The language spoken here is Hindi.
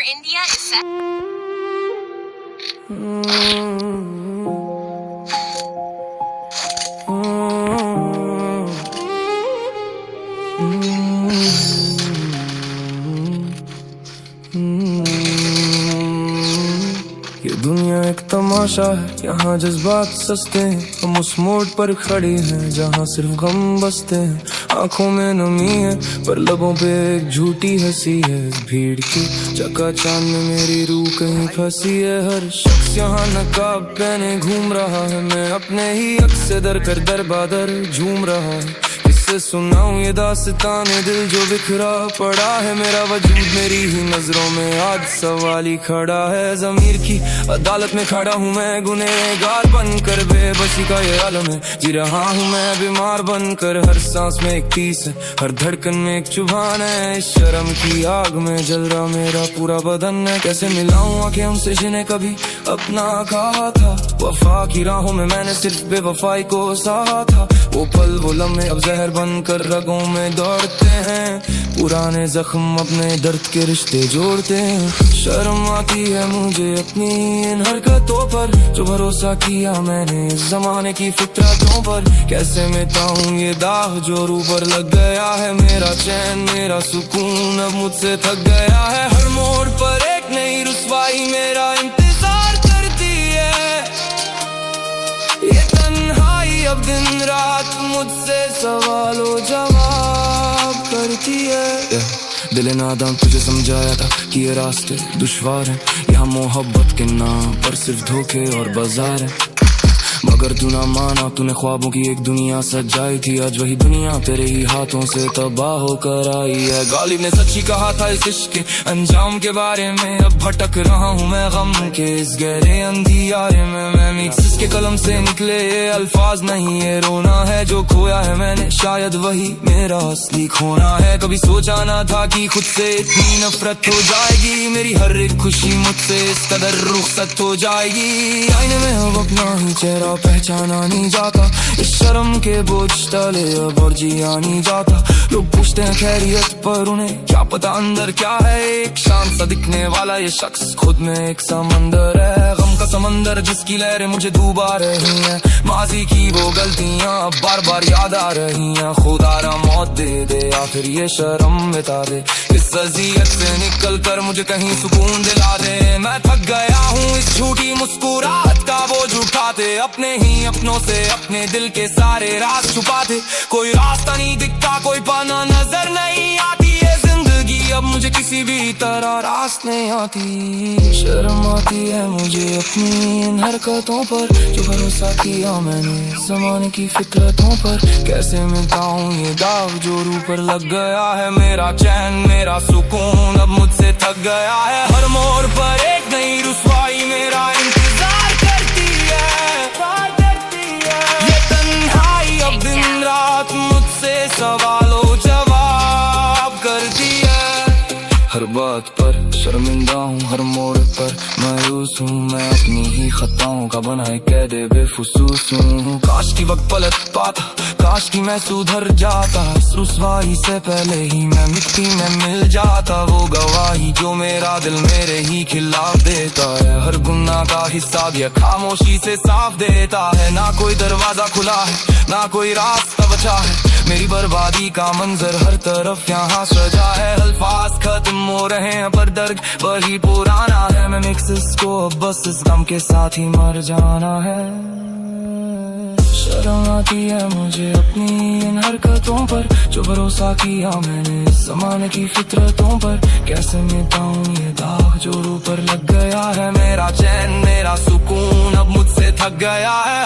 India is set. ये दुनिया एक तमाशा है, यहाँ जज्बात सस्ते हैं। हम उस मोड़ पर खड़ी हैं जहाँ सिर्फ गम बसते हैं। आंखों में नमी है पर लबों पे एक झूठी हंसी है। इस भीड़ की चकाचौंध में मेरी रूह कहीं फंसी है। हर शख्स यहाँ नकाब पहने घूम रहा है। मैं अपने ही अक्स से दर कर दर बादर झूम रहा है। किससे सुनाऊं ये दास्ताने दिल जो बिखरा पड़ा है। मेरा वजूद मेरी ही नजरों में आज सवाल ही खड़ा है। ज़मीर की अदालत में खड़ा हूँ मैं, गुनहगार बनकर बेबसी का ये आलम है। जी रहा हूँ मैं बीमार बनकर, हर सांस में एक तीस है, हर धड़कन में एक चुभान है। इस शर्म की आग में जल रहा मेरा पूरा बदन है। कैसे मिलाऊं आंखें उनसे जिन्हें कभी अपना कहा था। वफा की राहों में मैंने सिर्फ बेवफाई को सहा था। वो पल वो लम्हे अब जहर बनकर रगों में दौड़ते हैं। पुराने जख्म अपने दर्द के रिश्ते जोड़ते हैं। शर्म आती है मुझे अपनी इन हरकतों पर, जो भरोसा किया मैंने इस जमाने की फितरतों पर। कैसे मिटाऊं ये दाग जो रूह पर लग गया है। मेरा चैन मेरा सुकून अब मुझसे थक गया है। हर मोड़ पर एक नई रुसवाई मेरा इंतजार करती है। ये तन्हाई अब दिन रात मुझसे सवालों जवाब करती है। दिल नादान तुझे समझाया था कि ये रास्ते दुश्वार हैं। यहाँ मोहब्बत के नाम पर सिर्फ धोखे और बाजार है। मगर तू ना माना, तूने ख्वाबों की एक दुनिया सजाई थी। आज वही दुनिया तेरे ही हाथों से तबाह होकर आई है। गालिब ने सच्ची कहा था इस इश्क के अंजाम के बारे में। अब भटक रहा हूँ मैं गम के इस गहरे अंधियारे में। मैं जिसके कलम से निकले ये अल्फाज नहीं, ये रोना है जो खोया है मैंने। शायद वही मेरा असली खोना है। कभी सोचा ना था कि खुद से इतनी नफरत हो जाएगी। मेरी हर एक खुशी मुझसे इस कदर रुखसत हो जाएगी। आईने में अब अपना ही चेहरा पहचाना नहीं जाता। इस शर्म के बोझ तले अब और जिया नहीं जाता। लोग पूछते हैं खैरियत पर उन्हें क्या पता अंदर क्या है। एक शांत सा दिखने वाला ये शख्स खुद में एक समंदर है। गम का समंदर जिसकी लहरें मुझे डूबा रही हैं। माजी की वो गलतियां अब बार बार याद आ रही हैं। खुदारा मौत दे दे या फिर ये शर्म मिटा दे। इस अजियत से निकल कर मुझे कहीं सुकून दिला दे। मैं थक गया हूँ इस झूठी मुस्कुराहट का बोझ उठाते। अपने ही अपनों से अपने दिल के सारे राज छुपाते। कोई रास्ता नहीं दिखता, कोई पाना नजर नहीं आती। ये जिंदगी अब मुझे किसी भी तरह रास नहीं आती। शर्म आती है मुझे अपनी इन हरकतों पर, जो भरोसा किया मैंने ज़माने की फितरतों पर। कैसे मिटाऊं ये दाग जो रूह पर लग गया है। मेरा चैन मेरा सुकून अब मुझसे थक गया है। हर मोड़ पर एक नई रुसवाई मेरा इंतजार करती है। ये तन्हाई अब दिन रात मुझसे सवालों जवाब करती है। हर बात पर शर्मिंदा हूँ, हर मोड़ पर मायूस हूँ। मैं अपनी ही खताओं का बनाए कैदे बेफुसूस हूँ। काश की वक्त पलट पाता, काश की मैं सुधर जाता। इस रुसवाई से पहले ही मैं मिट्टी में मिल जाता। वो गवाही जो मेरा दिल मेरे ही खिलाफ देता है। हर गुनाह का हिस्सा दिया खामोशी से साफ देता है। ना कोई दरवाजा खुला है, ना कोई रास्ता बचा है। मेरी बर्बादी का मंजर हर तरफ यहाँ सजा है। अल्फाज खत्म हो रहे हैं पर दर्द वही पुराना है। मैं मिक्स को अब बस इस गम के साथ ही मर जाना है। शर्म आती है मुझे अपनी इन हरकतों पर, जो भरोसा किया मैंने इस ज़माने की फितरतों पर। कैसे मिटाऊं ये दाग जो रूह पर लग गया है। मेरा चैन मेरा सुकून अब मुझसे थक गया है।